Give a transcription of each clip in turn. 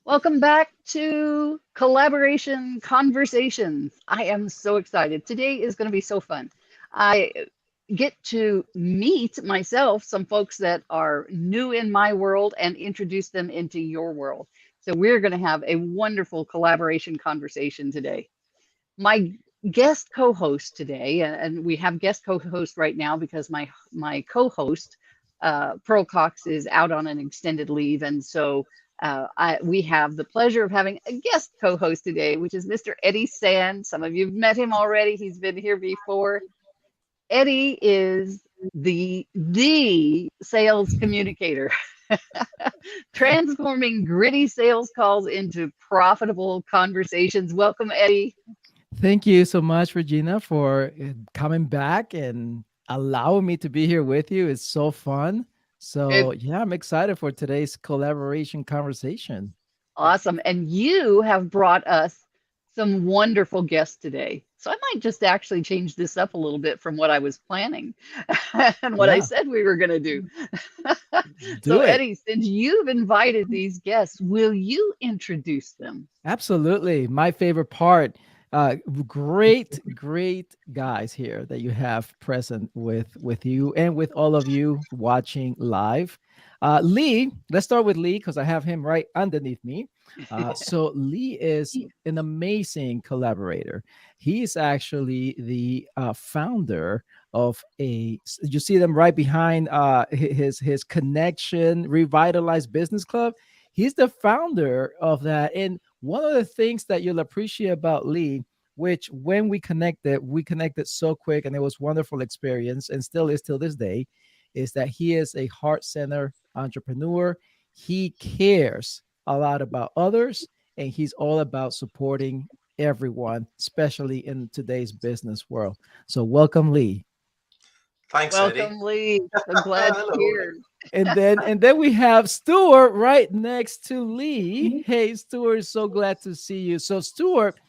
Welcome back to Collaboration Conversations. I am so excited. Today is going to be so fun. I get to meet myself some folks that are new in my world and introduce them into your world. So we're going to have a wonderful collaboration conversation today. My guest co-host today, and we have guest co-host right now because my co-host Pearl Cox is out on an extended leave, and so we have the pleasure of having a guest co-host today, which is Mr. Eddie Sand. Some of you have met him already. He's been here before. Eddie is the sales communicator, transforming gritty sales calls into profitable conversations. Welcome, Eddie. Thank you so much, Regina, for coming back and allowing me to be here with you. It's so fun. So, It, yeah, I'm excited for today's collaboration conversation. Awesome. And you have brought us some wonderful guests today. So I might just actually change this up a little bit from what I was planning and what I Yeah, said we were going to do. So, do it. Eddie, since you've invited these guests, will you introduce them? Absolutely. My favorite part. Great guys here that you have present with you and with all of you watching live. Lee, let's start with Lee because I have him right underneath me. So Lee is an amazing collaborator. He is actually the founder of you see them right behind his connection revitalized business club. He's the founder of that. And one of the things that you'll appreciate about Lee, which when we connected so quick and it was wonderful experience and still is till this day, is that he is a heart-centered entrepreneur. He cares a lot about others and he's all about supporting everyone, especially in today's business world. So welcome, Lee. Thanks, Eddie. Welcome, Lee. So glad Hello. you're here. And then we have Stuart right next to Lee. Hey, Stuart, so glad to see you. So, Stuart,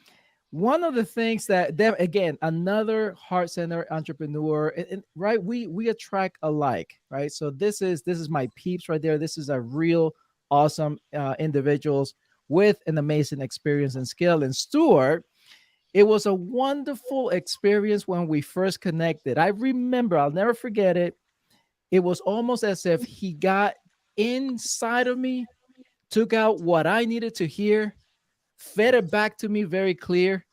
one of the things that them again, another heart center entrepreneur, and right, we attract alike, right? So this is my peeps right there. This is a real awesome individuals with an amazing experience and skill. And Stuart, it was a wonderful experience when we first connected. I remember, I'll never forget it. It was almost as if he got inside of me, took out what I needed to hear, fed it back to me very clear,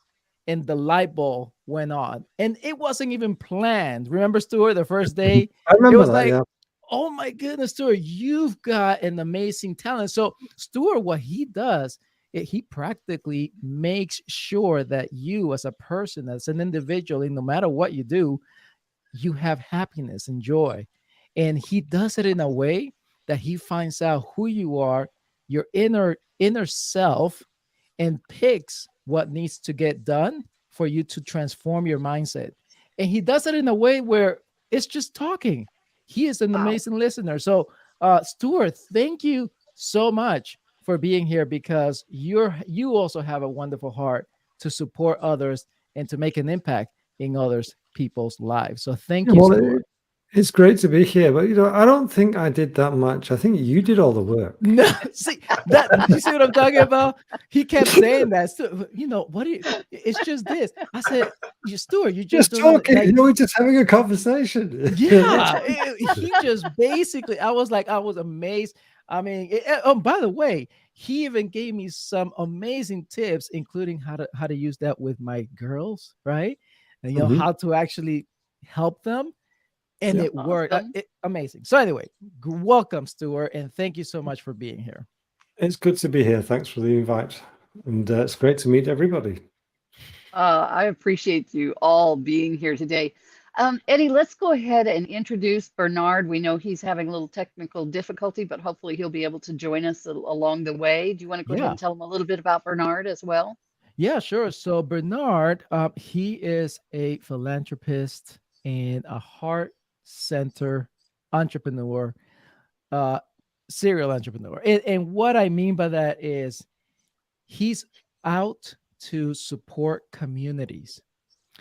and the light bulb went on. And it wasn't even planned. Remember, Stuart, the first day? I It remember was that, like, yeah. oh my goodness, Stuart, you've got an amazing talent. So, Stuart, what he does, he practically makes sure that you, as a person, as an individual, and no matter what you do, you have happiness and joy. And he does it in a way that he finds out who you are, your inner self, and picks what needs to get done for you to transform your mindset. And he does it in a way where it's just talking. He is an Wow. amazing listener. So, Stuart, thank you so much for being here because you also have a wonderful heart to support others and to make an impact in others people's lives. So thank Yeah, you, well, Stuart. it's great to be here, but I don't think I did that much. I think you did all the work. No, see that you see what I'm talking about? He kept saying that. So, what do you it's just this. I said, you Stuart, you just Just don't talking, like we're just having a conversation. That's yeah. He just basically I was amazed. I mean, by the way, he even gave me some amazing tips, including how to use that with my girls, right? And Mhm. how to actually help them and Yeah, it worked. Awesome. Amazing. So anyway, welcome, Stuart, and thank you so much for being here. it's good to be here. Thanks for the invite, and it's great to meet everybody. I appreciate you all being here today. Eddie, let's go ahead and introduce Bernard. We know he's having a little technical difficulty, but hopefully he'll be able to join us along the way. Do you want to go ahead Yeah, and tell him a little bit about Bernard as well? yeah, sure. So Bernard, he is a philanthropist and a heart center entrepreneur, uh, serial entrepreneur. And what I mean by that is he's out to support communities.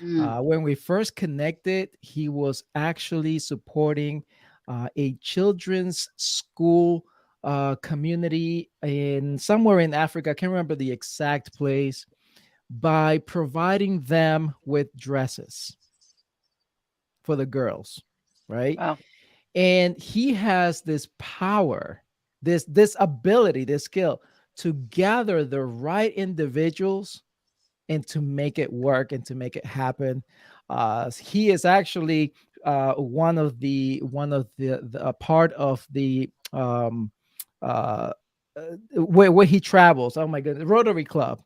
Mm, When we first connected, he was actually supporting a children's school community in somewhere in Africa. I can't remember the exact place, by providing them with dresses for the girls, right? Wow. And he has this power, this ability, this skill to gather the right individuals and to make it work and to make it happen. He is actually one of the a part of the where he travels. Oh my goodness, Rotary Club.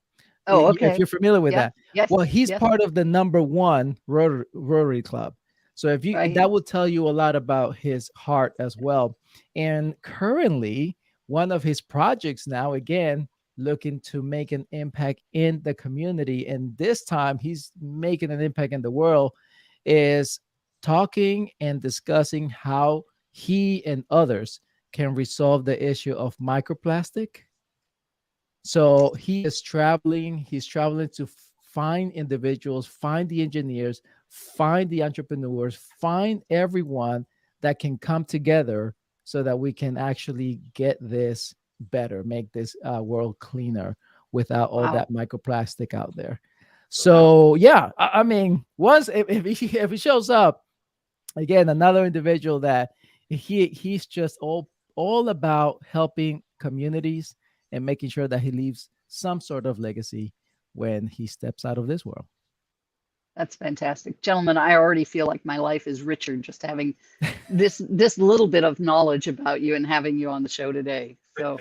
Oh, If okay. you're familiar with Yeah. that, Yes. well, he's Yes. part of the #1 Rotary Club. So if you Right. that will tell you a lot about his heart as well. And currently, one of his projects now, again, looking to make an impact in the community, and this time he's making an impact in the world, is talking and discussing how he and others can resolve the issue of microplastic. So he's traveling to find individuals, find the engineers, find the entrepreneurs, find everyone that can come together so that we can actually get this better, make this world cleaner without all Wow. that microplastic out there. Wow. So yeah, I mean, once if he shows up again, another individual that he's just all about helping communities and making sure that he leaves some sort of legacy when he steps out of this world. That's fantastic. Gentlemen, I already feel like my life is richer just having this little bit of knowledge about you and having you on the show today. So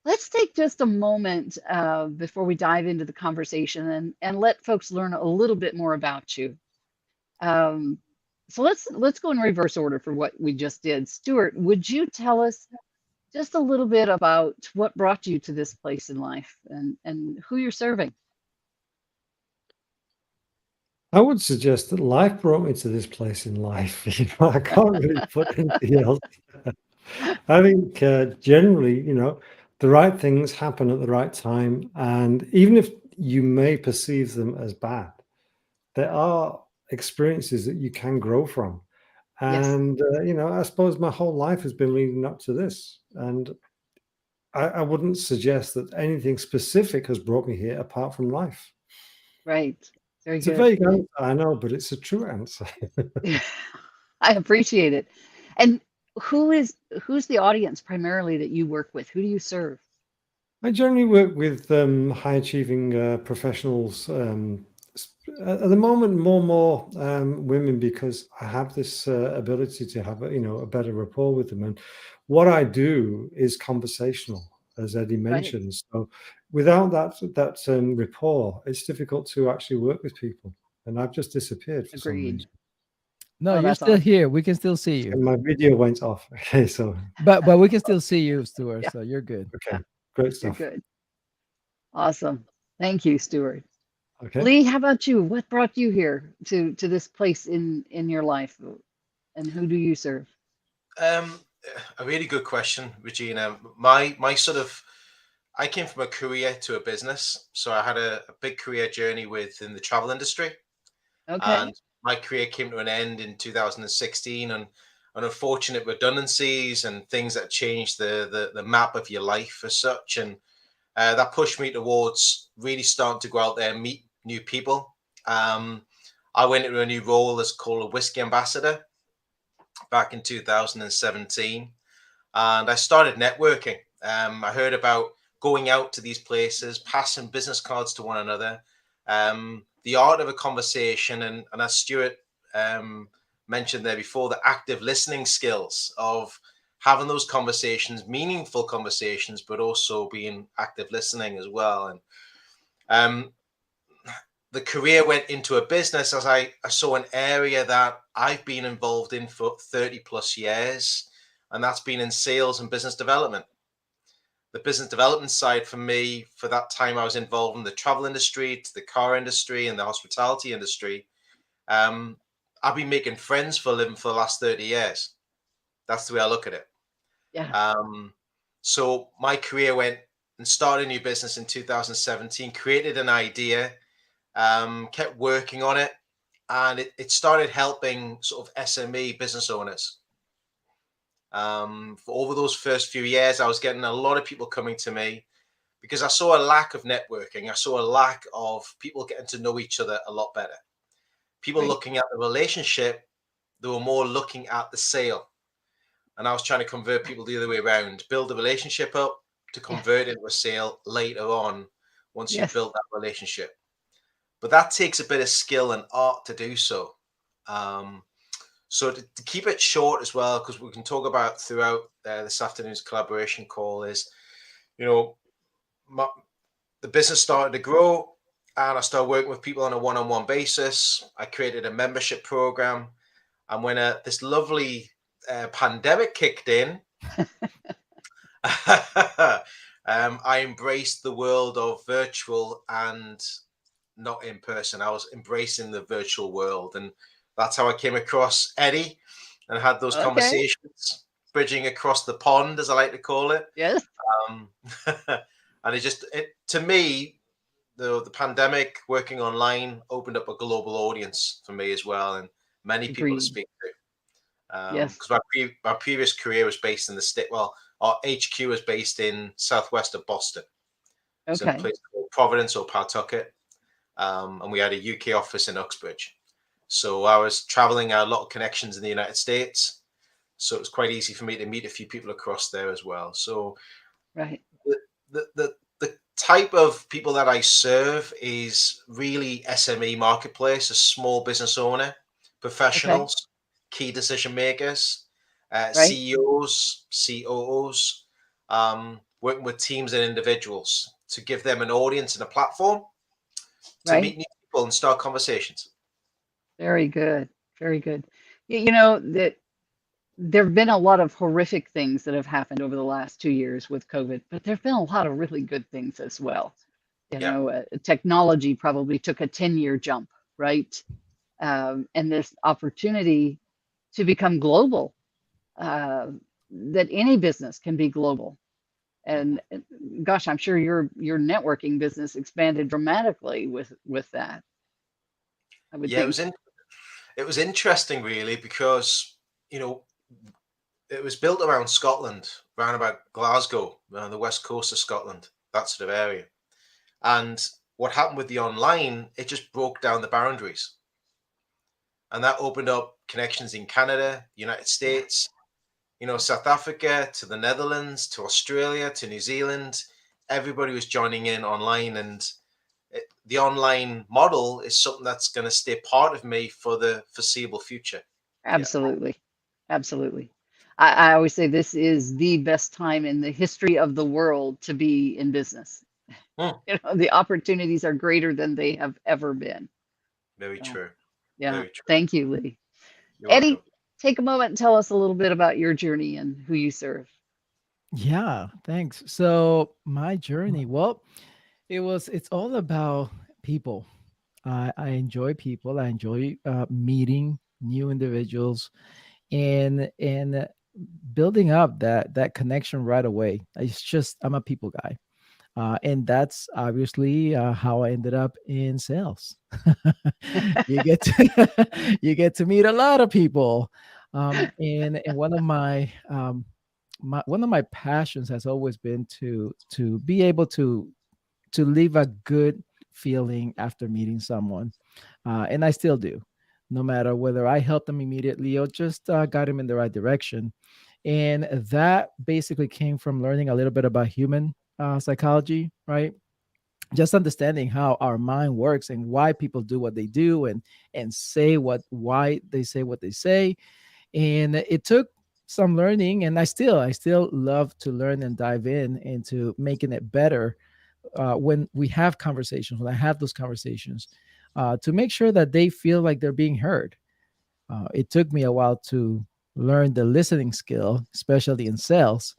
let's take just a moment before we dive into the conversation and let folks learn a little bit more about you. Um, so let's go in reverse order for what we just did. Stuart, would you tell us just a little bit about what brought you to this place in life and who you're serving? I would suggest that life brought me to this place in life. I can't really put anything else. I think generally, the right things happen at the right time, and even if you may perceive them as bad, there are experiences that you can grow from. Yes, And I suppose my whole life has been leading up to this, and I wouldn't suggest that anything specific has brought me here apart from life. right. Very It's a good. vague answer, I know, but it's a true answer. I appreciate it. And who's the audience primarily that you work with? Who do you serve? I generally work with high achieving professionals. At the moment, more women, because I have this ability to have a better rapport with them. And what I do is conversational, as Eddie Right. mentioned. So without that rapport, it's difficult to actually work with people. And I've just disappeared for some Agreed. reason. No, Oh, you're that's still awesome. here. We can still see you, And my video went off. Okay, so but we can still see you, Stuart. Yeah, So you're good. yeah, okay, great you're stuff. good. Awesome. Thank you, Stuart. Okay. Lee, how about you? What brought you here to this place in your life, and who do you serve? Um, a really good question, Regina. My sort of I came from a career to a business, so I had a big career journey within the travel industry, Okay. and my career came to an end in 2016, and unfortunate redundancies and things that changed the map of your life as such, and that pushed me towards really starting to go out there and meet new people. Um, I went into a new role that's called a whiskey ambassador back in 2017, and I started networking. I heard about going out to these places, passing business cards to one another, the art of a conversation, and as Stuart mentioned there before, the active listening skills of having those conversations, meaningful conversations, but also being active listening as well. And um, the career went into a business as I saw an area that I've been involved in for 30 plus years, and that's been in sales and business development. The business development side for me, for that time I was involved in the travel industry, to the car industry, and the hospitality industry. Um, I've been making friends for a living for the last 30 years. That's the way I look at it. Yeah. Um, so my career went and started a new business in 2017, created an idea, kept working on it, and it started helping sort of SME business owners. For over those first few years, I was getting a lot of people coming to me because I saw a lack of networking. I saw a lack of people getting to know each other a lot better. People Right. looking at the relationship, they were more looking at the sale. And I was trying to convert people the other way around, build the relationship up to Yeah. convert into a sale later on once you've Yes. built that relationship. But that takes a bit of skill and art to do so. So to keep it short as well, because we can talk about throughout this afternoon's collaboration call is, you know, the business started to grow and I started working with people on a one-on-one basis. I created a membership program. And when this lovely pandemic kicked in, I embraced the world of virtual and not in person. I was embracing the virtual world. And that's how I came across Eddie and had those Okay. conversations, bridging across the pond, as I like to call it. Yes. And to me, the pandemic working online opened up a global audience for me as well, and many people to Agreed. speak to. Yes. Because my previous career was based in the state. Well, our HQ was based in southwest of Boston, so in a Okay. place called Providence or Pawtucket, and we had a UK office in Uxbridge. So I was traveling a lot of connections in the United States, so it was quite easy for me to meet a few people across there as well. So Right. the type of people that I serve is really SME marketplace, a small business owner, Okay. professionals, key decision makers, Right. CEOs, COOs, working with teams and individuals to give them an audience and a platform to Right. meet new people and start conversations. Very good. Very good. You know that there have been a lot of horrific things that have happened over the last 2 years with COVID, but there have been a lot of really good things as well. You Yeah. know, technology probably took a 10-year jump, right? And this opportunity to become global, uh, that any business can be global. And gosh, I'm sure your networking business expanded dramatically with that, I would Yeah, think. it was interesting really because, you know, it was built around Scotland, around about Glasgow, on the west coast of Scotland, that sort of area. And what happened with the online, it just broke down the boundaries. And that opened up connections in Canada, United Yeah, States, South Africa, to the Netherlands, to Australia, to New Zealand. Everybody was joining in online. And the online model is something that's going to stay part of me for the foreseeable future. Yeah. absolutely. Absolutely. I always say this is the best time in the history of the world to be in business. Hmm. You know, the opportunities are greater than they have ever been. Very So, true. yeah, Very true. thank you, Lee. You're Eddie, welcome. take a moment and tell us a little bit about your journey and who you serve. Yeah, thanks. So my journey, well, it's all about people. I enjoy people. I enjoy meeting new individuals and building up that connection right away. It's just I'm a people guy. And that's obviously how I ended up in sales. you get you get to meet a lot of people, and one of my passions has always been to be able to leave a good feeling after meeting someone, and I still do, no matter whether I help them immediately or just got them in the right direction. And that basically came from learning a little bit about human psychology, right? Just understanding how our mind works and why people do what they do and say what why they say what they say. And it took some learning, and I still love to learn and dive into making it better when we have conversations, when I have those conversations, to make sure that they feel like they're being heard. It took me a while to learn the listening skill, especially in sales,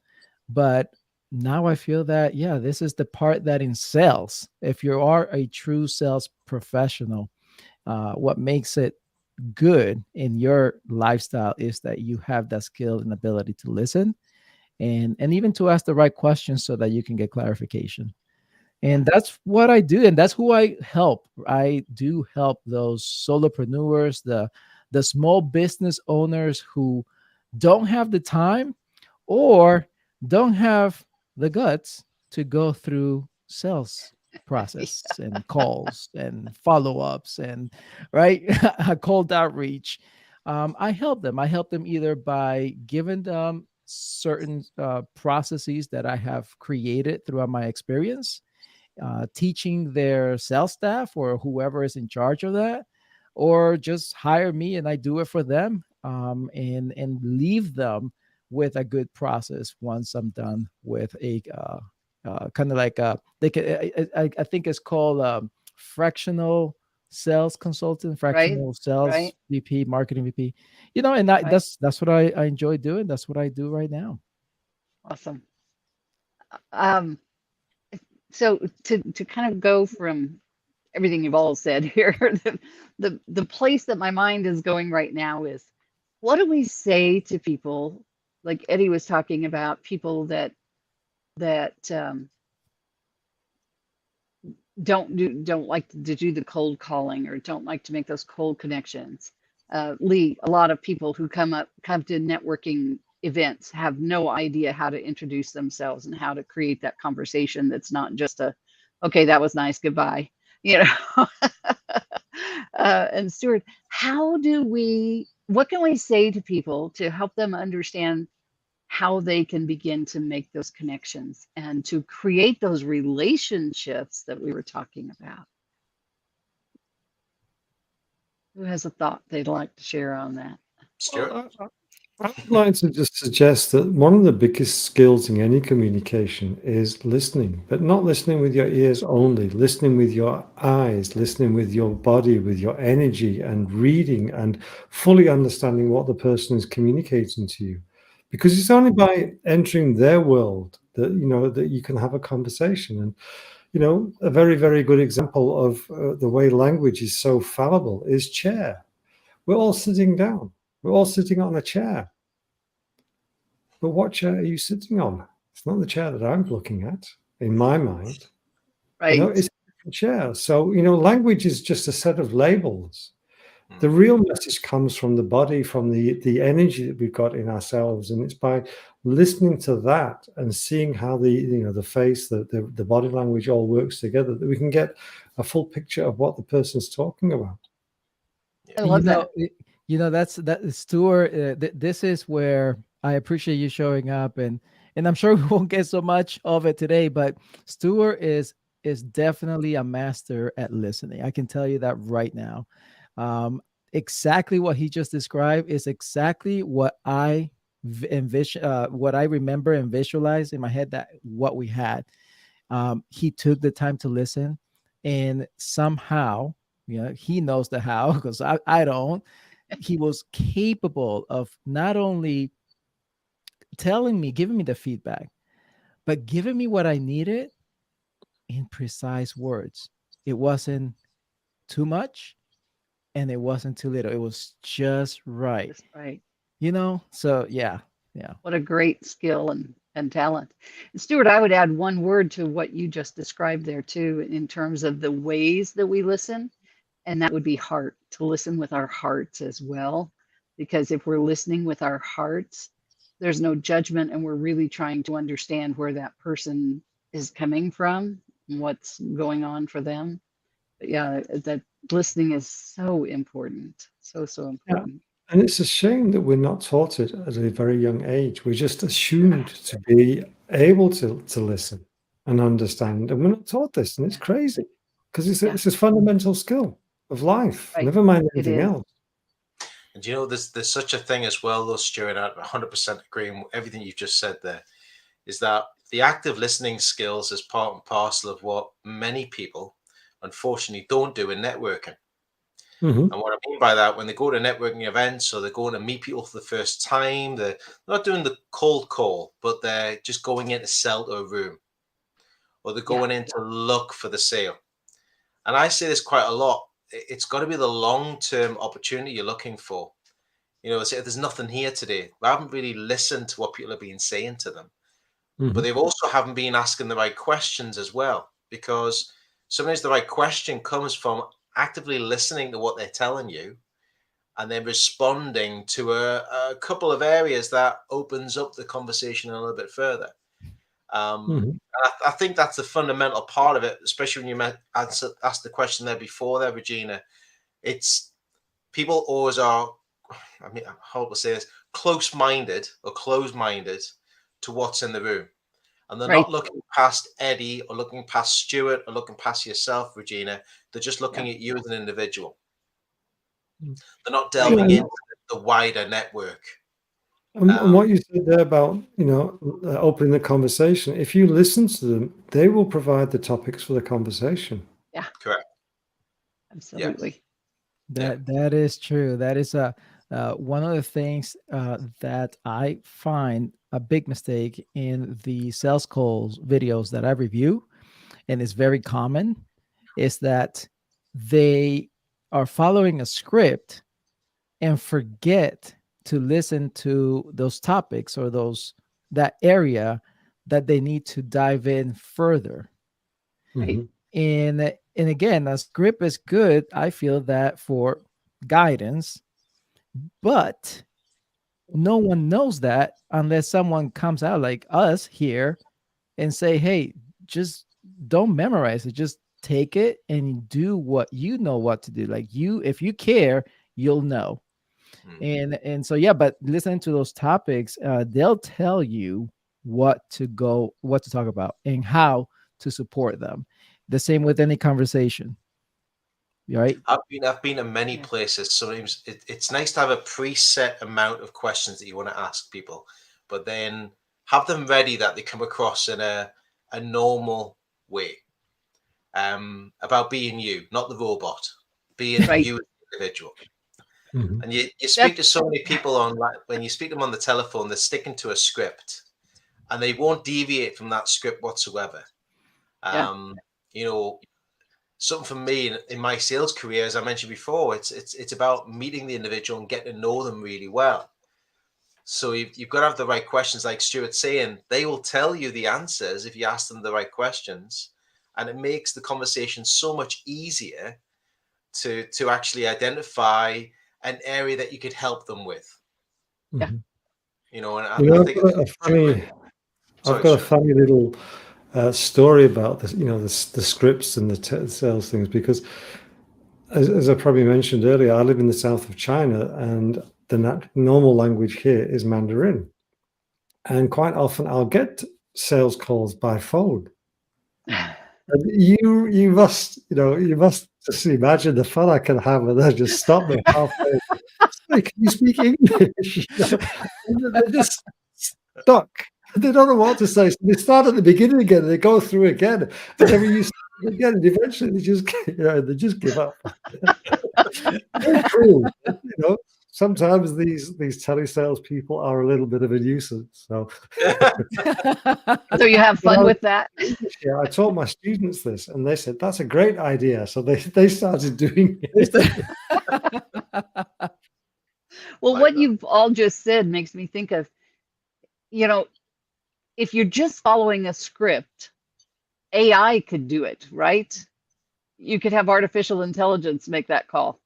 but now I feel that, yeah, this is the part that in sales, if you are a true sales professional, what makes it good in your lifestyle is that you have that skill and ability to listen and even to ask the right questions so that you can get clarification. Yeah, And that's what I do, and that's who I help. I do help those solopreneurs, the small business owners who don't have the time, or don't have the guts to go through sales process and calls and follow-ups and right a cold outreach. I help them. I help them either by giving them certain processes that I have created throughout my experience, teaching their sales staff or whoever is in charge of that, or just hire me and I do it for them, and leave them with a good process once I'm done with a kind of like they can, I think it's called fractional sales consultant, Right, fractional sales right. VP, marketing VP. And Right. that's what I enjoy doing. That's what I do right now. Awesome. Um, so to kind of go from everything you've all said here, the place that my mind is going right now is, what do we say to people? Like Eddie was talking about, people that don't like to do the cold calling, or don't like to make those cold connections. Lee, a lot of people who come to networking events have no idea how to introduce themselves and how to create that conversation that's not just a, okay, that was nice, goodbye, you know. And Stuart, what can we say to people to help them understand how they can begin to make those connections and to create those relationships that we were talking about? Who has a thought they'd like to share on that? Stuart? Well, I'd like to just suggest that one of the biggest skills in any communication is listening, but not listening with your ears only, listening with your eyes, listening with your body, with your energy, and reading and fully understanding what the person is communicating to you. Because it's only by entering their world that that you can have a conversation. And a very, very good example of the way language is so fallible is chair. We're all sitting down. We're all sitting on a chair. But what chair are you sitting on? It's not the chair that I'm looking at, in my mind. Right. It's a different chair. So, language is just a set of labels. The Mm. real message comes from the body, from the energy that we've got in ourselves. And it's by listening to that and seeing how the face, the body language all works together that we can get a full picture of what the person's talking about. I You love know, that. that Stuart. This is where I appreciate you showing up, and I'm sure we won't get so much of it today. But Stuart is definitely a master at listening. I can tell you that right now. Exactly what he just described is exactly what I envision, what I remember and visualize in my head, that what we had. He took the time to listen, and somehow, he knows the how because I don't. He was capable of not only telling me, giving me the feedback, but giving me what I needed in precise words. It wasn't too much and it wasn't too little. It was just right. Just right. So yeah, yeah. What a great skill and talent. And Stuart, I would add one word to what you just described there too, in terms of the ways that we listen, and that would be heart, to listen with our hearts as well. Because if we're listening with our hearts, there's no judgment, and we're really trying to understand where that person is coming from and what's going on for them. But yeah, that listening is so important. So Yeah. important. And it's a shame that we're not taught it at a very young age. We're just assumed to be able to listen and understand, and we're not taught this, and it's crazy because Yeah, it's a fundamental skill of life. right. Never mind It anything is. else. And there's such a thing as well, though, Stuart. I 100% agree with everything you've just said there. Is that the active listening skills is part and parcel of what many people, unfortunately, don't do in networking. Mm-hmm. And what I mean by that, when they go to networking events or they're going to meet people for the first time, they're not doing the cold call, but they're just going in to sell to a room, or they're Yeah, going in to look for the sale. And I say this quite a lot. It's got to be the long-term opportunity you're looking for. There's nothing here today. We haven't really listened to what people have been saying to them, Mm-hmm. but they've also haven't been asking the right questions as well, because sometimes the right question comes from actively listening to what they're telling you and then responding to a couple of areas that opens up the conversation a little bit further. I think that's a fundamental part of it, especially when you asked the question there before there, Regina. It's people always are, I mean, I hope to say this, close-minded or closed-minded to what's in the room. And they're not looking past Eddie or looking past Stuart or looking past yourself, Regina. They're just looking at you as an individual. They're not delving into the wider network. And what you said there about, opening the conversation, if you listen to them, they will provide the topics for the conversation. Yeah. Correct. Absolutely. That is true. That is one of the things that I find a big mistake in the sales calls videos that I review, and it's very common, is that they are following a script and forget to listen to those topics or that area that they need to dive in further. Right. And again, a script is good, I feel, that for guidance, but no one knows that unless someone comes out like us here and say, hey, just don't memorize it, just take it and do what you know what to do. Like, if you care, you'll know. And so, yeah, but listening to those topics, they'll tell you what to talk about and how to support them. The same with any conversation, right? I've been to many places. Sometimes it's nice to have a preset amount of questions that you want to ask people, but then have them ready that they come across in a normal way. About being you, not the robot, being you as an individual. And you speak to so many people when you speak to them on the telephone, they're sticking to a script and they won't deviate from that script whatsoever. Something for me in my sales career, as I mentioned before, it's about meeting the individual and getting to know them really well. So you've got to have the right questions, like Stuart's saying. They will tell you the answers if you ask them the right questions, and it makes the conversation so much easier to actually identify an area that you could help them with. And I think I've got a funny little story about this, the scripts and the sales things, because as I probably mentioned earlier, I live in the south of China, and the normal language here is Mandarin, and quite often I'll get sales calls by phone. And you must just imagine the fun I can have when they just stop me halfway. Sorry, can you speak English? They're just stuck. They don't know what to say. So they start at the beginning again. They go through again, and then you start again, and eventually they just give up. Very cruel, Sometimes these telesales people are a little bit of a nuisance. So you have fun with that? Yeah, I taught my students this, and they said that's a great idea. So they started doing it. Well, what you've all just said makes me think of, if you're just following a script, AI could do it, right? You could have artificial intelligence make that call.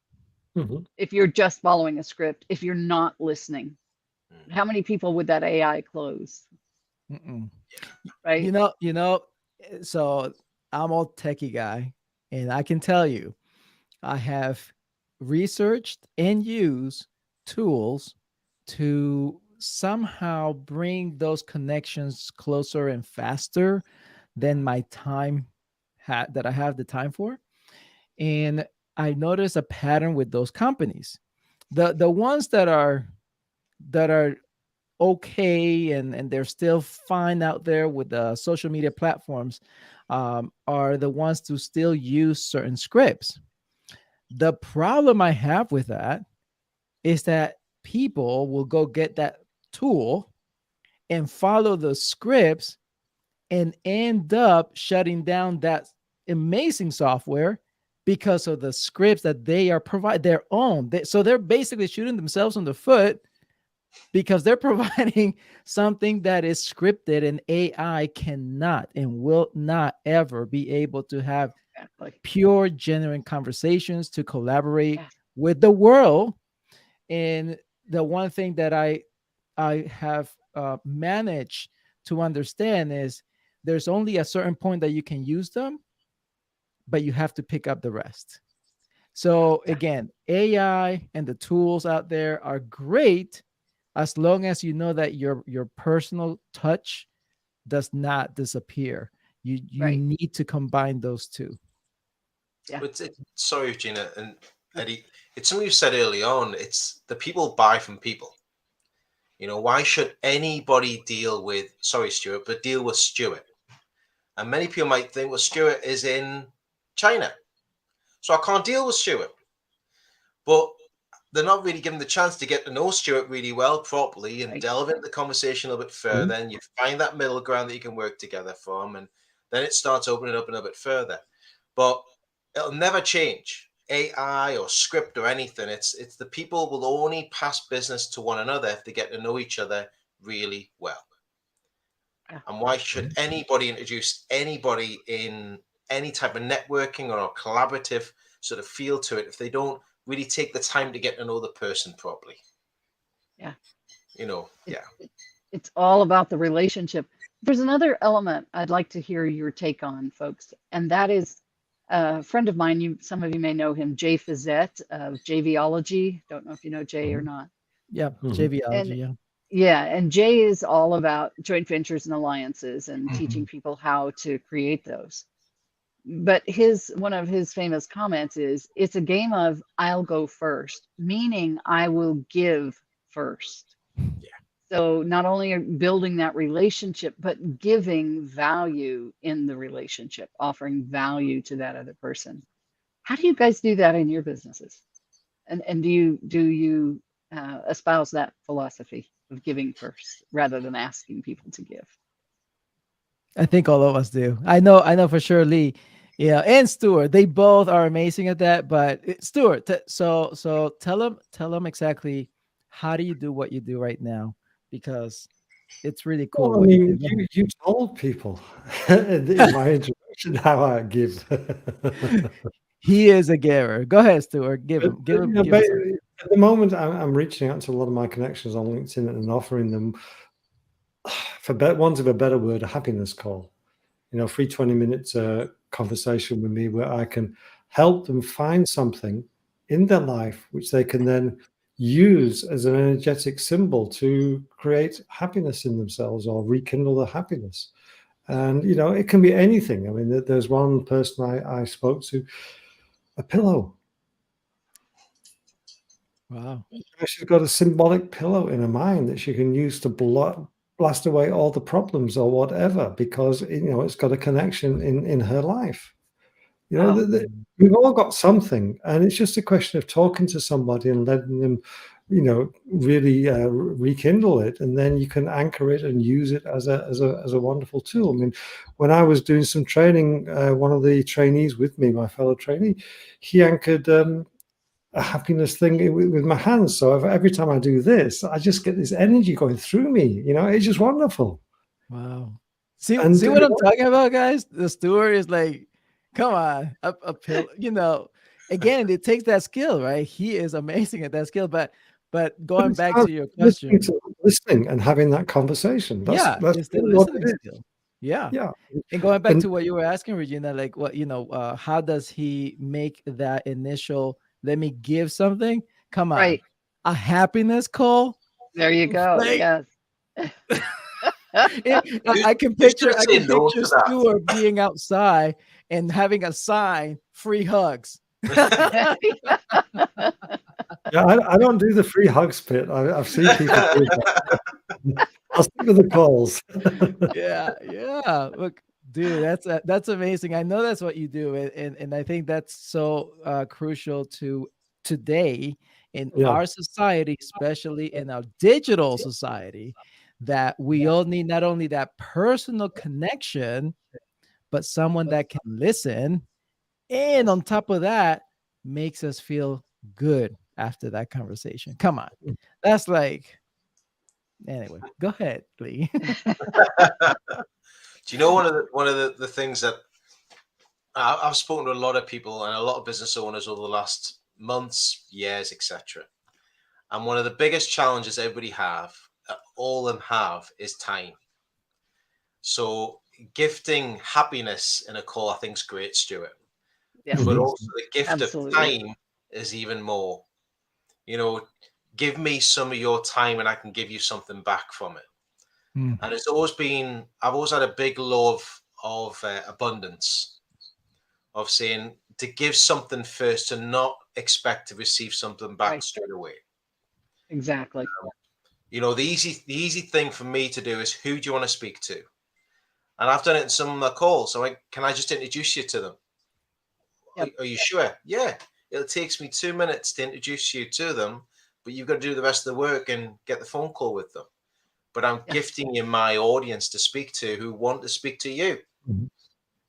If you're just following a script, if you're not listening, how many people would that AI close? Right? So I'm a techie guy, and I can tell you, I have researched and used tools to somehow bring those connections closer and faster than my time that I have the time for. And I noticed a pattern with those companies. The ones that are okay and they're still fine out there with the social media platforms are the ones to still use certain scripts. The problem I have with that is that people will go get that tool and follow the scripts and end up shutting down that amazing software because of the scripts that they are providing their own. So they're basically shooting themselves in the foot because they're providing something that is scripted, and AI cannot and will not ever be able to have pure, genuine conversations to collaborate with the world. And the one thing that I have managed to understand is there's only a certain point that you can use them, but you have to pick up the rest. So again, AI and the tools out there are great as long as you know that your personal touch does not disappear. You Right. need to combine those two. Yeah. But sorry, Gina and Eddie, it's something you said early on. It's the people buy from people. You know, why should anybody deal with, sorry, Stuart, but deal with Stuart? And many people might think, well, Stuart is in China, so I can't deal with Stuart. But they're not really given the chance to get to know Stuart really well, properly, and Right. delve into the conversation a little bit further. And you find that middle ground that you can work together from, and then it starts opening up a little bit further. But it'll never change. AI or script or anything. It's the people will only pass business to one another if they get to know each other really well. Yeah. And why should anybody introduce anybody in any type of networking or a collaborative sort of feel to it if they don't really take the time to get to know the person properly? Yeah. You know, yeah. It's all about the relationship. There's another element I'd like to hear your take on, folks, and that is a friend of mine. Some of you may know him, Jay Fazette of JVology. Don't know if you know Jay or not. Yeah, Mhm. JVology. Yeah. Yeah, and Jay is all about joint ventures and alliances and teaching people how to create those. But one of his famous comments is, it's a game of I'll go first, meaning I will give first. Yeah. So not only are building that relationship, but giving value in the relationship, offering value to that other person. How do you guys do that in your businesses? And do you espouse that philosophy of giving first rather than asking people to give? I think all of us do. I know for sure Lee, yeah, and Stuart. They both are amazing at that. But Stuart, so tell them exactly how do you do what you do right now, because it's really cool Well, I what you mean, do. you told people in my introduction how I give. He is a giver. Go ahead, Stuart. Give But, him. Give you him. know, Give us. at the moment, I'm reaching out to a lot of my connections on LinkedIn and offering them, for want of a better word, a happiness call. You know, free 20 minutes conversation with me where I can help them find something in their life which they can then use as an energetic symbol to create happiness in themselves or rekindle the happiness. And, you know, it can be anything. I mean, there's one person I spoke to, a pillow. Wow. She's got a symbolic pillow in her mind that she can use to blast away all the problems or whatever, because, you know, it's got a connection in her life. You know, Wow. we've all got something, and it's just a question of talking to somebody and letting them, you know, really rekindle it, and then you can anchor it and use it as a wonderful tool. I mean, when I was doing some training, one of the trainees with me, my fellow trainee, he anchored a happiness thing with my hands. So every time I do this, I just get this energy going through me. You know, it's just wonderful. Wow. See And what I'm talking about, guys? The Stuart is like, come on, a pill. You know, again, it takes that skill, right? He is amazing at that skill. But going back to your question, listening and having that conversation. That's it's the what listening it is. skill. Yeah. Yeah. And going back And to what you were asking, Regina, like what, how does he make that initial, let me give something? Come on. Right. A happiness call? There you go. Like, Yes. I can picture Stuart being outside and having a sign, free hugs. yeah, I don't do the free hugs bit. I've seen people do that. I'll stick with the calls. Yeah. Look, dude, that's amazing. I know that's what you do, and I think that's so crucial to today in our society, especially in our digital society, that we all need not only that personal connection, but someone that can listen, and on top of that, makes us feel good after that conversation. Come on, that's like. Anyway, go ahead, Lee. Do you know one of the things that I've spoken to a lot of people and a lot of business owners over the last months, years, etc. And one of the biggest challenges everybody all of them have, is time. So gifting happiness in a call, I think, is great, Stuart. Yes, But also the gift absolutely. of time is even more. You know, give me some of your time and I can give you something back from it. Mm. And I've always had a big love of abundance, of saying to give something first, to not expect to receive something back Right. straight away. Exactly. You know, the easy thing for me to do is, who do you want to speak to? And I've done it in some of my calls. So can I just introduce you to them? Yep. Are you sure? Yeah. It takes me 2 minutes to introduce you to them, but you've got to do the rest of the work and get the phone call with them. But I'm Yes. gifting you my audience to speak to, who want to speak to you. Mhm.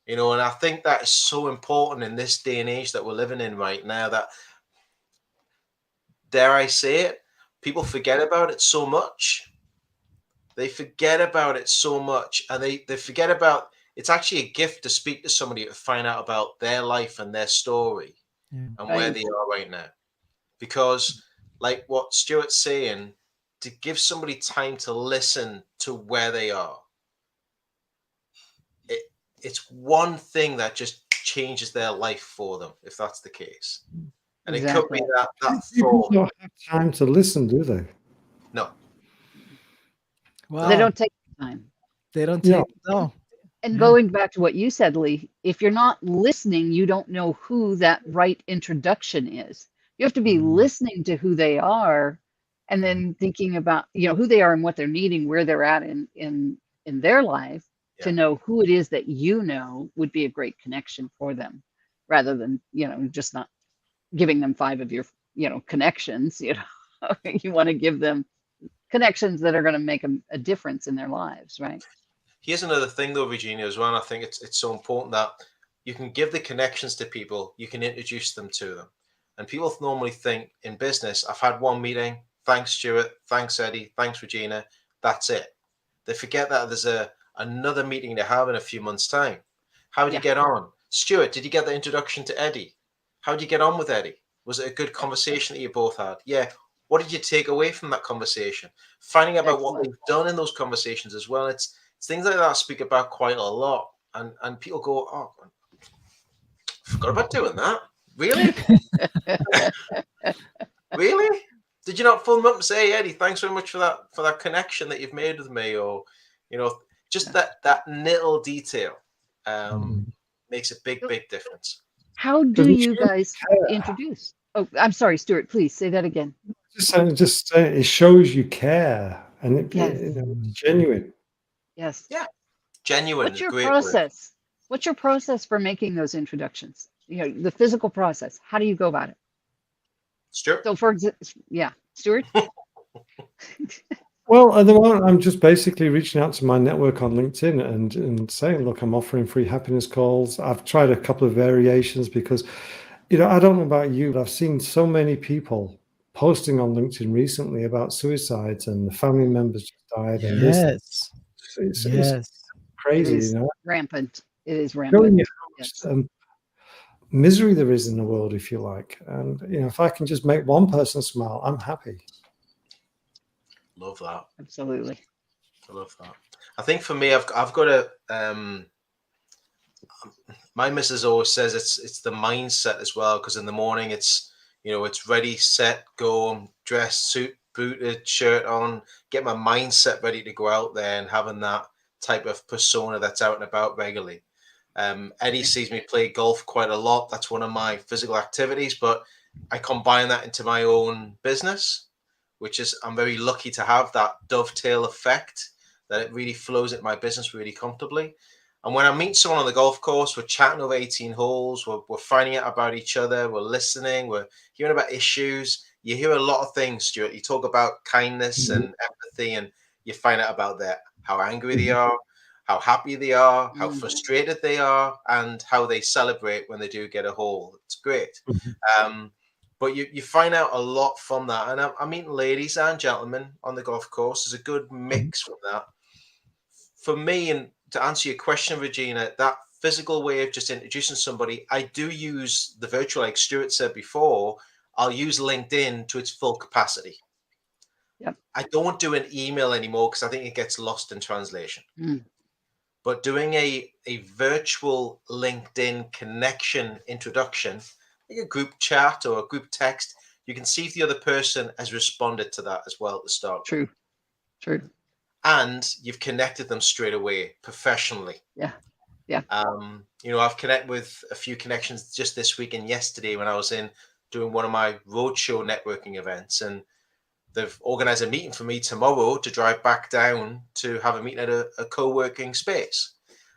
You know, and I think that is so important in this day and age that we're living in right now, that, dare I say it, people forget about it so much. They forget about it so much, and they forget about, it's actually a gift to speak to somebody to find out about their life and their story, Yeah. and where Right. they are right now. Because, like what Stuart's saying, to give somebody time to listen to where they are, it's one thing that just changes their life for them, if that's the case. And it could be Exactly. that People thought. don't have time to listen, do they? No, Wow. They don't take time. They don't Yeah. take no. And Yeah. going back to what you said, Lee, if you're not listening, you don't know who that right introduction is. You have to be listening to who they are, and then thinking about, who they are and what they're needing, where they're at in their life, to Yeah. know who it is that would be a great connection for them, rather than, just not giving them 5 of your, connections. You want to give them connections that are going to make a difference in their lives, right? Here's another thing, though, Virginia, as well. And I think it's so important that you can give the connections to people, you can introduce them to them. And people normally think in business, I've had one meeting, thanks, Stuart, thanks, Eddie, thanks, Regina, that's it. They forget that there's another meeting to have in a few months' time. How did you get on? Stuart, did you get the introduction to Eddie? How did you get on with Eddie? Was it a good conversation that you both had? Yeah. What did you take away from that conversation? Finding out about what they've done in those conversations as well. It's things like that I speak about quite a lot. And people go, oh, forgot about doing that. Really? Really? Did you not phone them up and say, hey, Eddie, thanks very much for that connection that you've made with me? Or, just that little detail makes a big difference. How do you guys introduce? Oh, I'm sorry, Stuart, please say that again. Just it shows you care, and it's genuine. Yes. Yeah. Genuine. What's your process? What's your process for making those introductions? The physical process. How do you go about it? Stuart? So, for example, Stuart? Well, at the moment, I'm just basically reaching out to my network on LinkedIn and saying, look, I'm offering free happiness calls. I've tried a couple of variations because, I don't know about you, but I've seen so many people posting on LinkedIn recently about suicides and the family members just died. Yes. And this. It's crazy, It is rampant. It is Showing rampant. you how much misery there is in the world, if you like. And, if I can just make one person smile, I'm happy. Love that. Absolutely. I love that. I think for me, I've got a. My missus always says it's the mindset as well, because in the morning it's ready, set, go. I'm dressed, suit, booted, shirt on, get my mindset ready to go out there, and having that type of persona that's out and about regularly. Eddie sees me play golf quite a lot. That's one of my physical activities, but I combine that into my own business, which is, I'm very lucky to have that dovetail effect, that it really flows into my business really comfortably. And when I meet someone on the golf course, we're chatting over 18 holes, we're finding out about each other, we're listening, we're hearing about issues. You hear a lot of things, Stuart. You talk about kindness and empathy, and you find out about how angry they are, how happy they are, how frustrated they are, and how they celebrate when they do get a hole. It's great. But you find out a lot from that. And I'm meeting ladies and gentlemen on the golf course. There's a good mix from that. For me, and to answer your question, Regina, that physical way of just introducing somebody, I do use the virtual, like Stuart said before. I'll use LinkedIn to its full capacity. Yep. I don't do an email anymore because I think it gets lost in translation. Mm. But doing a virtual LinkedIn connection introduction, like a group chat or a group text, you can see if the other person has responded to that as well at the start. True. And you've connected them straight away professionally. Yeah. I've connected with a few connections just this week and yesterday when I was in doing one of my roadshow networking events, and they've organized a meeting for me tomorrow to drive back down to have a meeting at a co-working space.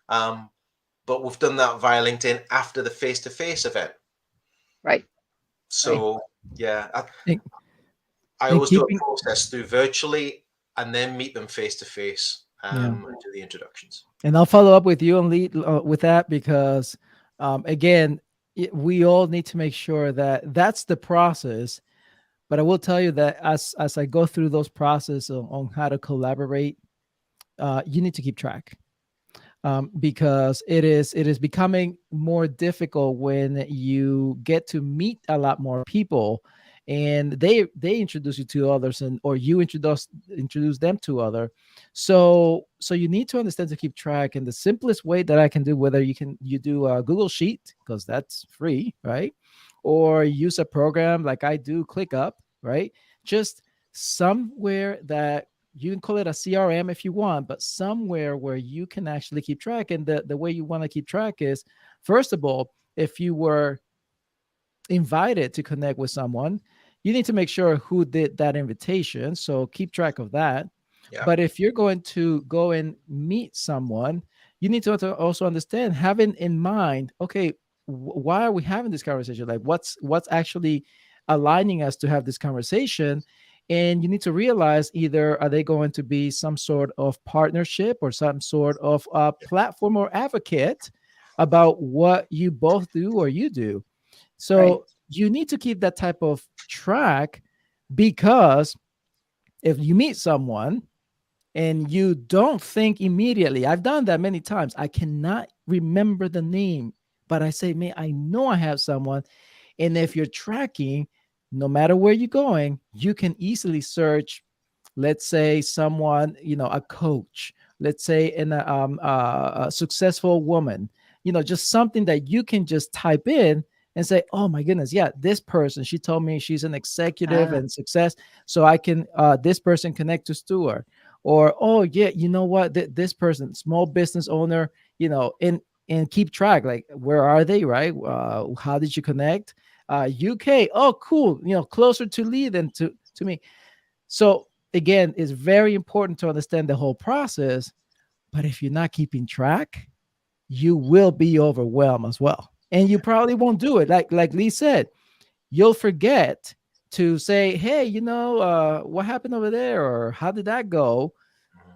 But we've done that via LinkedIn after the face-to-face event. Right. So yeah, I always do a process through virtually and then meet them face-to-face and do the introductions. And I'll follow up with you and lead with that because, again, we all need to make sure that that's the process. But I will tell you that as I go through those processes on how to collaborate, you need to keep track because it is becoming more difficult when you get to meet a lot more people, and they introduce you to others, or you introduce them to other. So you need to understand to keep track. And the simplest way that I can do, whether you do a Google Sheet because that's free, right? Or use a program like I do, ClickUp, right? Just somewhere that you can call it a CRM if you want, but somewhere where you can actually keep track. And the way you want to keep track is, first of all, if you were invited to connect with someone, you need to make sure who did that invitation. So keep track of that. Yeah. But if you're going to go and meet someone, you need to also understand, having in mind, okay, why are we having this conversation? Like what's actually aligning us to have this conversation? And you need to realize, either are they going to be some sort of partnership or some sort of platform or advocate about what you both do or you do. So you need to keep that type of track, because if you meet someone and you don't think immediately, I've done that many times, I cannot remember the name, but I say, man, I know I have someone. And if you're tracking, no matter where you're going, you can easily search, let's say someone, a coach, let's say a successful woman, just something that you can just type in and say, oh my goodness, yeah, this person, she told me she's an executive and success. So I can, this person connect to Stuart. Or, oh yeah, you know what, this person, small business owner, and keep track, like, where are they, right? How did you connect? UK, oh cool, closer to Lee than to me. So again, it's very important to understand the whole process, but if you're not keeping track, you will be overwhelmed as well. And you probably won't do it. Like Lee said, you'll forget to say, hey, what happened over there? Or how did that go?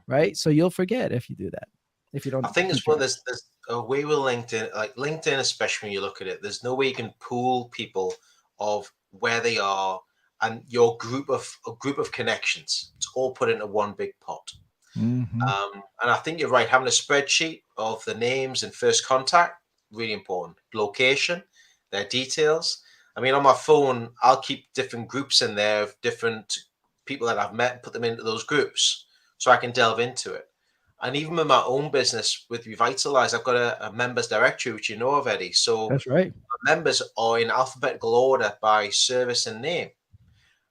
Right? So you'll forget if you do that. If you don't. I think as well, there's a way with LinkedIn, like LinkedIn, especially when you look at it, there's no way you can pool people of where they are and your group of connections. It's all put into one big pot. Mm-hmm. And I think you're right. Having a spreadsheet of the names and first contact, really important. Location, their details. I mean, on my phone, I'll keep different groups in there of different people that I've met and put them into those groups so I can delve into it. And even with my own business with Revitalize, I've got a members directory, which you know of, Eddie. So that's right. Members are in alphabetical order by service and name.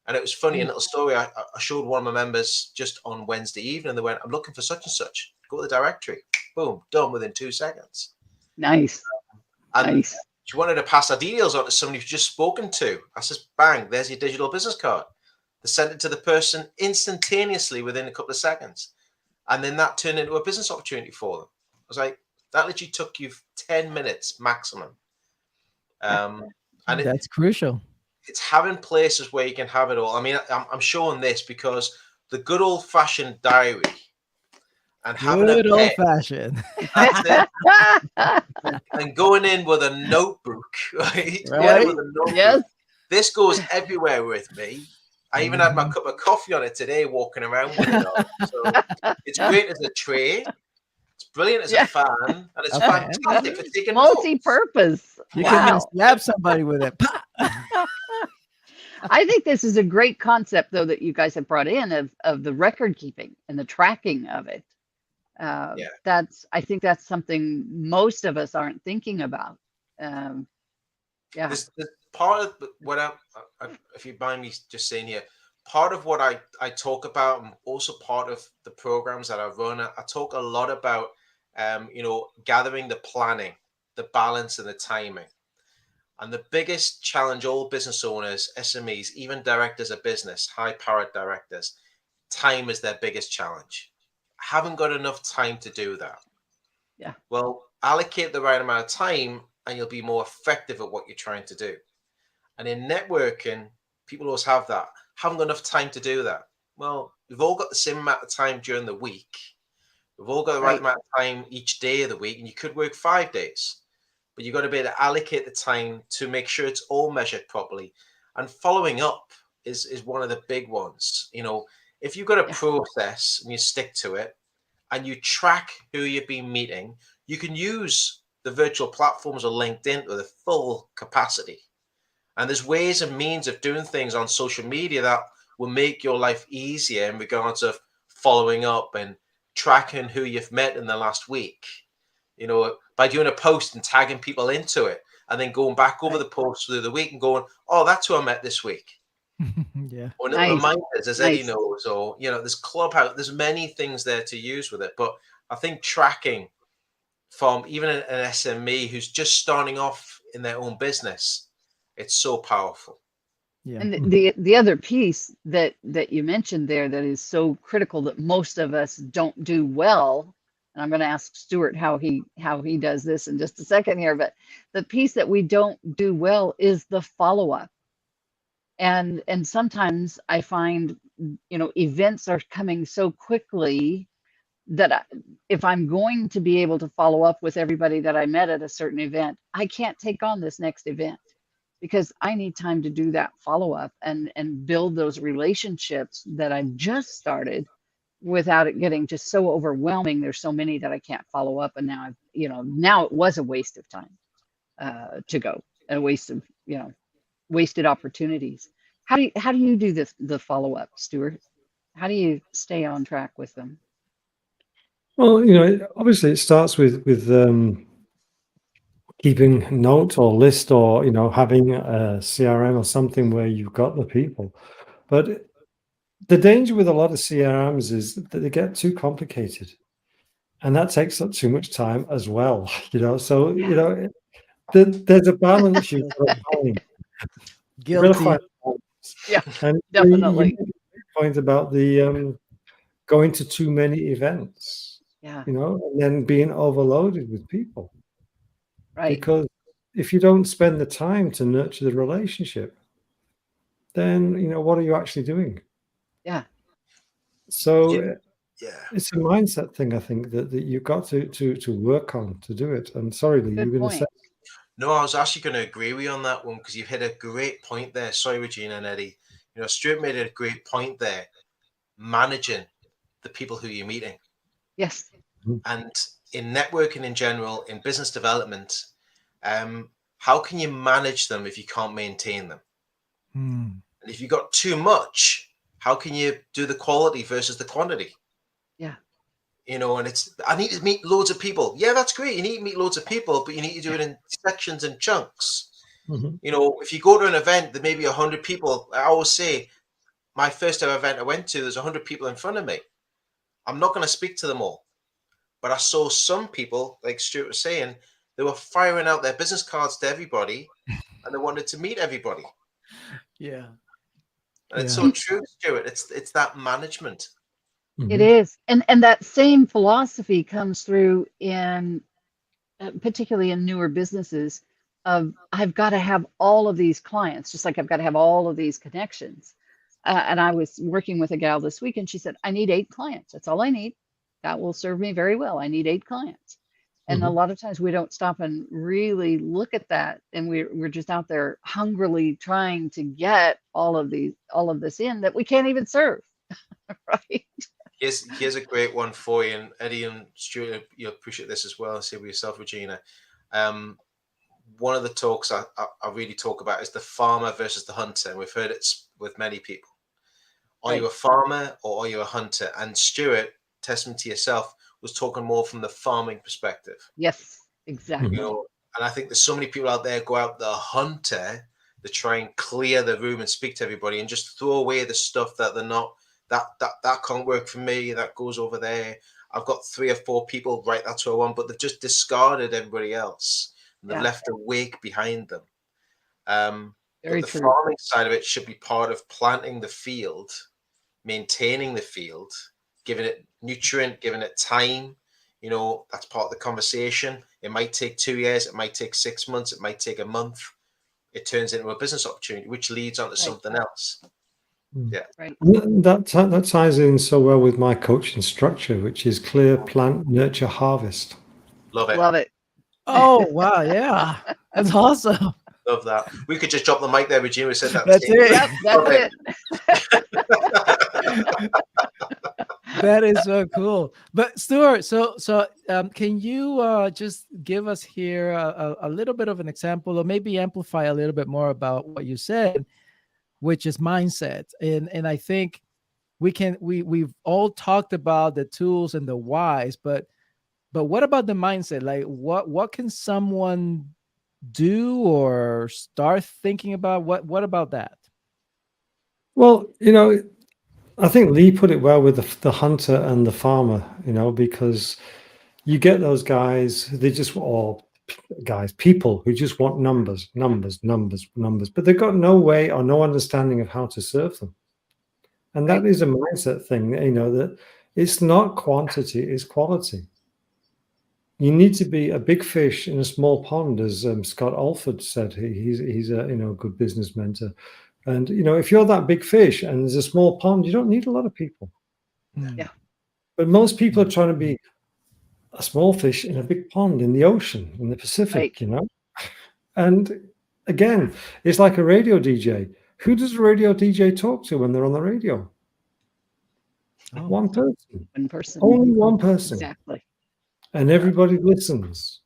And it was funny, a little story. I showed one of my members just on Wednesday evening. They went, I'm looking for such and such. Go to the directory. Boom, done within 2 seconds. Nice. And nice. She wanted to pass her details on to somebody who's just spoken to. I says, bang, there's your digital business card. They sent it to the person instantaneously within a couple of seconds. And then that turned into a business opportunity for them. I was like, that literally took you 10 minutes maximum. And that's crucial. It's having places where you can have it all. I mean, I'm showing this because the good old fashioned diary and having good a old fashioned and going in with a notebook, right? Right. With a notebook. Yes. This goes everywhere with me. I even had my cup of coffee on it today, walking around with it on. So it's great as a tray. It's brilliant as a fan, and it's fantastic for taking multi-purpose. You can slap somebody with it. I think this is a great concept, though, that you guys have brought in of the record keeping and the tracking of it. Yeah. I think that's something most of us aren't thinking about. Um, yeah, This part of what if you mind me just saying here, part of what I talk about, and also part of the programs that I run, I talk a lot about, gathering the planning, the balance, and the timing. And the biggest challenge all business owners, SMEs, even directors of business, high-powered directors, time is their biggest challenge. Haven't got enough time to do that. yeah, Well, allocate the right amount of time and you'll be more effective at what you're trying to do. And in networking, people always have that. Haven't got enough time to do that. Well, we've all got the same amount of time during the week. We've all got the right right. amount of time each day of the week, and you could work 5 days. But you've got to be able to allocate the time to make sure it's all measured properly. And following up is one of the big ones. If you've got a Yeah, process and you stick to it and you track who you've been meeting, you can use the virtual platforms or LinkedIn with a full capacity. And there's ways and means of doing things on social media that will make your life easier in regards of following up and tracking who you've met in the last week. By doing a post and tagging people into it, and then going back over right. the post through the week and going, oh, that's who I met this week. Yeah. Or little Nice, reminders, as Eddie nice. knows, or, there's Clubhouse, there's many things there to use with it. But I think tracking from even an SME who's just starting off in their own business, it's so powerful. Yeah. And the other piece that you mentioned there that is so critical that most of us don't do well, and I'm going to ask Stuart how he does this in just a second here, but the piece that we don't do well is the follow-up. And sometimes I find, events are coming so quickly that if I'm going to be able to follow up with everybody that I met at a certain event, I can't take on this next event because I need time to do that follow up and build those relationships that I've just started without it getting just so overwhelming. There's so many that I can't follow up, and now now it was a waste of time to go, a waste of wasted opportunities. How do you do the follow up, Stuart? How do you stay on track with them? Well, obviously it starts with keeping notes or list, or having a CRM or something where you've got the people. But the danger with a lot of CRMs is that they get too complicated, and that takes up too much time as well. So Yeah, there's a balance you've got to find. You've got to Guilty. find a balance. yeah, And you definitely. make a point about the going to too many events, Yeah, and then being overloaded with people. right. Because if you don't spend the time to nurture the relationship, then what are you actually doing? Yeah, So Yeah. it's a mindset thing, I think, that you've got to work on to do it. And sorry, Lee, you good were going to say. point. No, I was actually going to agree with you on that one because you've hit a great point there. Sorry, Regina and Eddie. Stuart made a great point there. Managing the people who you're meeting. Yes. And in networking in general, in business development, how can you manage them if you can't maintain them? Mm. And if you've got too much, how can you do the quality versus the quantity? Yeah. And I need to meet loads of people. Yeah, that's great. You need to meet loads of people, but you need to do it in sections and chunks. Mhm. If you go to an event, there may be 100 people. I always say, my first ever event I went to, there's 100 people in front of me. I'm not going to speak to them all. But I saw some people, like Stuart was saying, they were firing out their business cards to everybody and they wanted to meet everybody. Yeah. And it's Yeah. so true, Stuart. It's that management. It is. And that same philosophy comes through in particularly in newer businesses of I've got to have all of these clients, just like I've got to have all of these connections. And I was working with a gal this week and she said, I need 8 clients. That's all I need. That will serve me very well. I need 8 clients. And a Mhm. lot of times we don't stop and really look at that. And we're just out there hungrily trying to get all of this in that we can't even serve. Right. Here's a great one for you, and Eddie and Stuart, you'll appreciate this as well. Say with yourself, Regina. one of the talks I really talk about is the farmer versus the hunter. And we've heard it with many people. Are you a farmer or are you a hunter? And Stuart, testament to yourself, was talking more from the farming perspective. Yes, exactly. You know, and I think there's so many people out there go out the hunter to try and clear the room and speak to everybody and just throw away the stuff that they're not, that can't work for me, that goes over there. I've got 3 or 4 people, right, that's what I want, but they've just discarded everybody else. And they've left a wake behind them. But the farming side of it should be part of planting the field, maintaining the field, giving it nutrient, giving it time. You know, that's part of the conversation. It might take 2 years, it might take 6 months, it might take a month. It turns into a business opportunity, which leads on to something else. Yeah, right. That ties in so well with my coaching structure, which is clear, plant, nurture, harvest. Love it. Love it. Oh wow, yeah, that's awesome. Love that. We could just drop the mic there, Regina. We said that. That's it. Yep, that's it. That is so cool. But Stuart, so can you just give us here a little bit of an example, or maybe amplify a little bit more about what you said, which is mindset? And I think we've all talked about the tools and the whys, but what about the mindset? Like what can someone do or start thinking about? What about that? Well, you know, I think Lee put it well with the hunter and the farmer, you know, because you get those guys, people who just want numbers, but they've got no way or no understanding of how to serve them. And that is a mindset thing, you know, that it's not quantity, it's quality. You need to be a big fish in a small pond, as Scott Alford said. He's a good business mentor. And, you know, if you're that big fish and there's a small pond, you don't need a lot of people. Yeah. But most people are trying to be a small fish in a big pond in the ocean, in the Pacific, you know. And again, it's like a radio DJ. Who does a radio DJ talk to when they're on the radio? Oh. One person. One person. Only one person. Exactly. And everybody listens.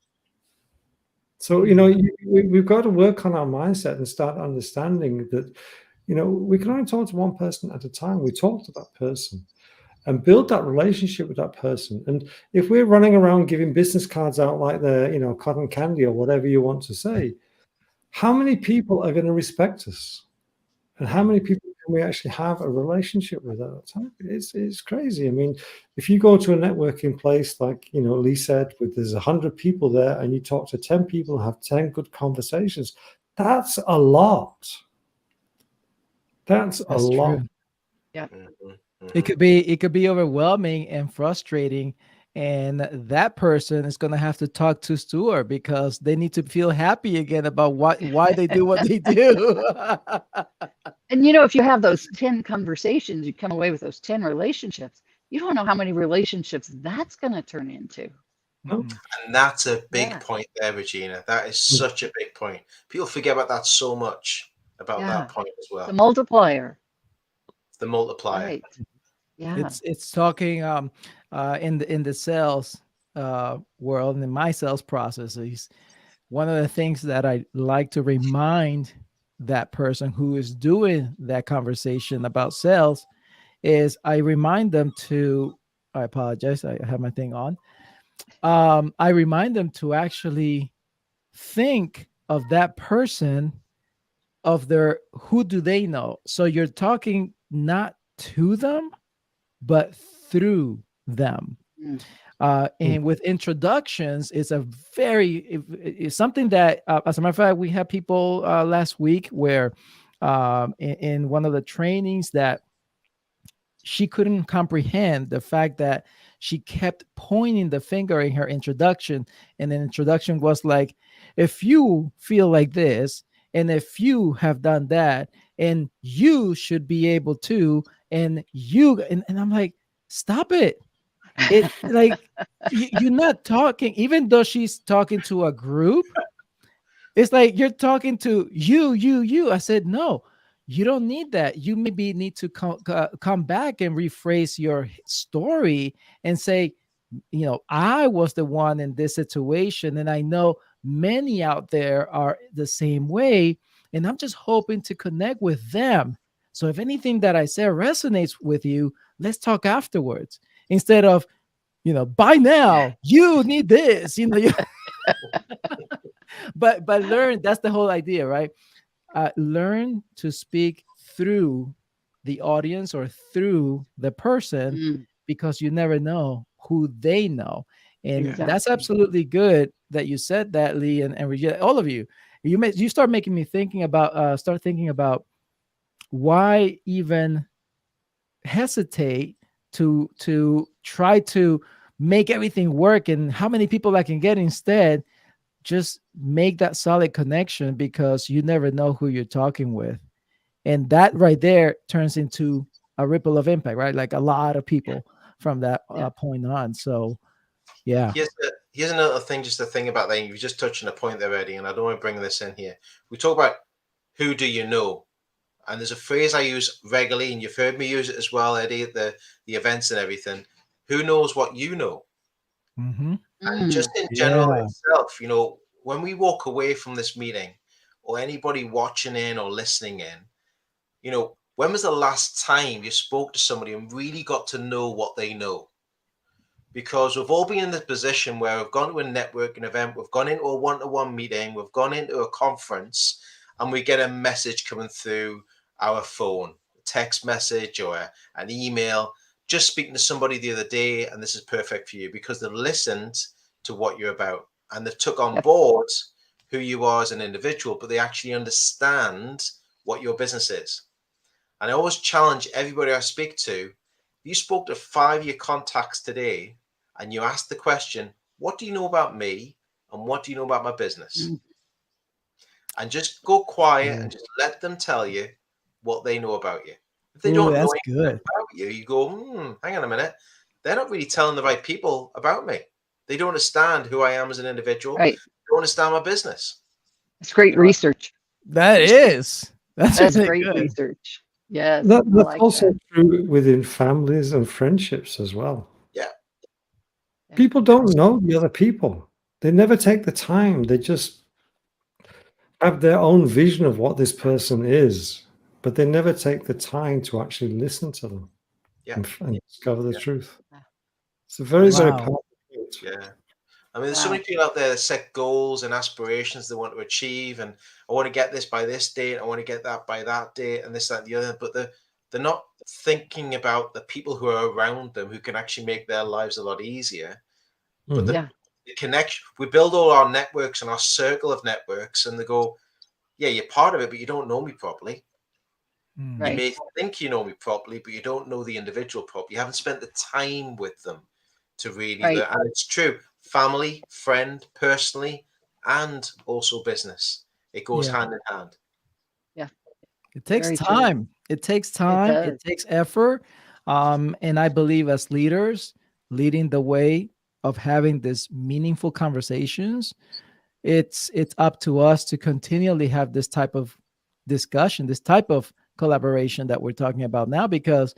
So, you know, we've got to work on our mindset and start understanding that, you know, we can only talk to one person at a time. We talk to that person and build that relationship with that person. And if we're running around giving business cards out like they're, you know, cotton candy or whatever you want to say, how many people are going to respect us? And how many people can we actually have a relationship with at that time? It's crazy. I mean, if you go to a networking place, like, you know, Lee said, there's 100 people there and you talk to 10 people and have 10 good conversations, that's a lot. That's a lot. True. Yeah. It could be overwhelming and frustrating, and that person is going to have to talk to Stuart because they need to feel happy again about why they do what they do. And, you know, if you have those 10 conversations, you come away with those 10 relationships, you don't know how many relationships that's going to turn into. And that's a big point there, Regina. That is such a big point. People forget about that so much, about that point as well. The multiplier. The multiplier. Right. Yeah. It's talking in the sales world, in my sales processes. One of the things that I like to remind that person who is doing that conversation about sales is I remind them to, I apologize, I have my thing on. I remind them to actually think of that person, of their, who do they know? So you're talking not to them, but through them. And with introductions, it's something that, as a matter of fact, we had people last week where in one of the trainings that she couldn't comprehend the fact that she kept pointing the finger in her introduction. And the introduction was like, if you feel like this, and if you have done that, and you should be able to, and I'm like, stop it. It like you're not talking, even though she's talking to a group, it's like you're talking to you. I said, no, you don't need that. You maybe need to come back and rephrase your story and say, you know, I was the one in this situation, and I know many out there are the same way. And I'm just hoping to connect with them. So if anything that I say resonates with you, let's talk afterwards instead of, by now you need this, but learn. That's the whole idea, right? Learn to speak through the audience or through the person, because you never know who they know. And that's absolutely good that you said that, Lee, and Regina, all of you. You start making me thinking about why even hesitate to try to make everything work, and how many people I can get instead. Just make that solid connection, because you never know who you're talking with. And that right there turns into a ripple of impact, right? Like a lot of people from that point on. So, yeah. Here's another thing, just a thing about that. You just touched on a point there, Eddie, and I don't want to bring this in here. We talk about who do you know? And there's a phrase I use regularly, and you've heard me use it as well, Eddie, at the events and everything. Who knows what you know? Mm-hmm. And just in general itself, when we walk away from this meeting, or anybody watching in or listening in, when was the last time you spoke to somebody and really got to know what they know? Because we've all been in this position where we've gone to a networking event, we've gone into a one-to-one meeting, we've gone into a conference, and we get a message coming through our phone, a text message or an email. Just speaking to somebody the other day, and this is perfect for you because they've listened to what you're about and they've took on board who you are as an individual, but they actually understand what your business is. And I always challenge everybody I speak to. If you spoke to 5 of your contacts today and you asked the question, what do you know about me and what do you know about my business? And just go quiet and just let them tell you what they know about you. If they don't know anything about you, you go, hang on a minute. They're not really telling the right people about me. They don't understand who I am as an individual. Right. They don't understand my business. It's great research. That's really great good. research. Yes. That's also true within families and friendships as well. Yeah. People don't know the other people. They never take the time. They just have their own vision of what this person is, but they never take the time to actually listen to them and discover the truth. It's a very, very powerful point. Yeah. I mean, there's so many people out there that set goals and aspirations they want to achieve, and I want to get this by this date, I want to get that by that date, and this, that, and the other, but they're not thinking about the people who are around them who can actually make their lives a lot easier. But the connection, we build all our networks and our circle of networks, and they go, yeah, you're part of it, but you don't know me properly. Right. You may think you know me properly, but you don't know the individual properly. You haven't spent the time with them to really learn. And it's true. Family, friend, personally, and also business. It goes hand in hand. Yeah. It takes time. It takes time. It takes effort. And I believe as leaders, leading the way of having this meaningful conversations, it's up to us to continually have this type of discussion, this type of collaboration that we're talking about now, because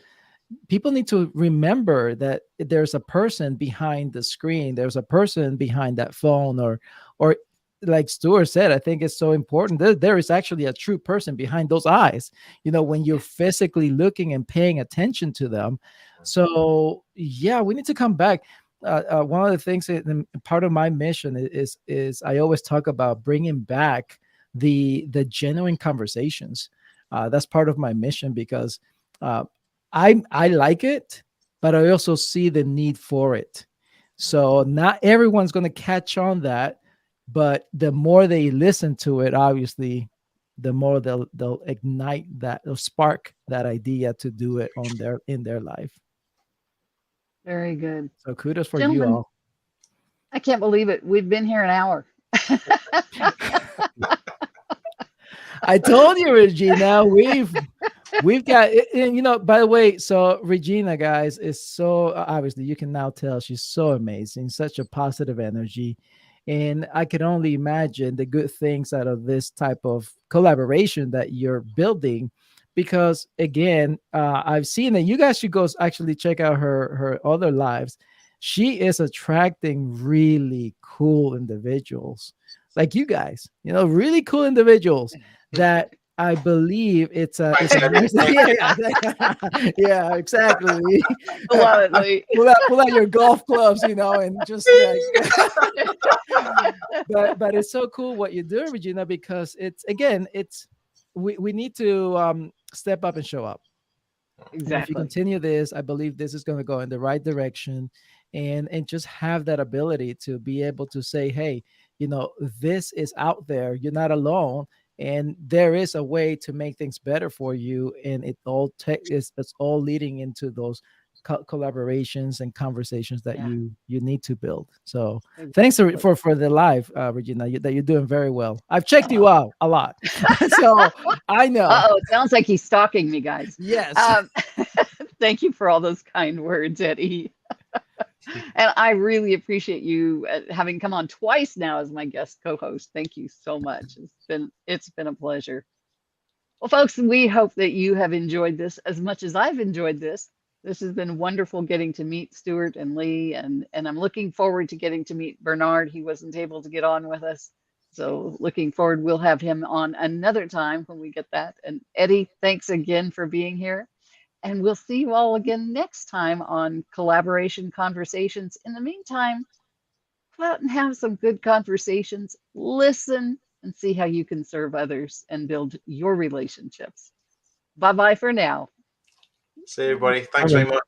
people need to remember that there's a person behind the screen. There's a person behind that phone, or like Stuart said, I think it's so important. There is actually a true person behind those eyes, when you're physically looking and paying attention to them. So yeah, we need to come back. One of the things, part of my mission is I always talk about bringing back the genuine conversations. That's part of my mission, because I like it, but I also see the need for it. So not everyone's going to catch on that, but the more they listen to it, obviously, the more they'll ignite that, they'll spark that idea to do it in their life. Very good. So kudos for you all. I can't believe it. We've been here an hour. I told you, Regina, we've got, and by the way, so Regina, guys, is so, obviously you can now tell she's so amazing, such a positive energy. And I can only imagine the good things out of this type of collaboration that you're building, because again, I've seen that. You guys should go actually check out her other lives. She is attracting really cool individuals like you guys, really cool individuals that I believe it's a Thanks, Eddie. yeah, exactly. I love it, Lee. Pull out your golf clubs, and just but it's so cool what you're doing, Regina, because we need to step up and show up. And if you Exactly. continue this, I believe this is going to go in the right direction, and just have that ability to be able to say, hey, this is out there. You're not alone, and there is a way to make things better for you. And it's all leading into those collaborations and conversations that Yeah. you need to build. So thanks for the live, Regina, that you're doing very well. I've checked you out a lot, so I know. Uh-oh, it sounds like he's stalking me, guys. Yes. Thank you for all those kind words, Eddie. And I really appreciate you having come on twice now as my guest co-host. Thank you so much. It's been a pleasure. Well, folks, we hope that you have enjoyed this as much as I've enjoyed this. This has been wonderful getting to meet Stuart and Lee, and I'm looking forward to getting to meet Bernard. He wasn't able to get on with us. So looking forward, we'll have him on another time when we get that. And Eddie, thanks again for being here. And we'll see you all again next time on Collaboration Conversations. In the meantime, go out and have some good conversations, listen, and see how you can serve others and build your relationships. Bye-bye for now. See you, everybody. Thanks very much.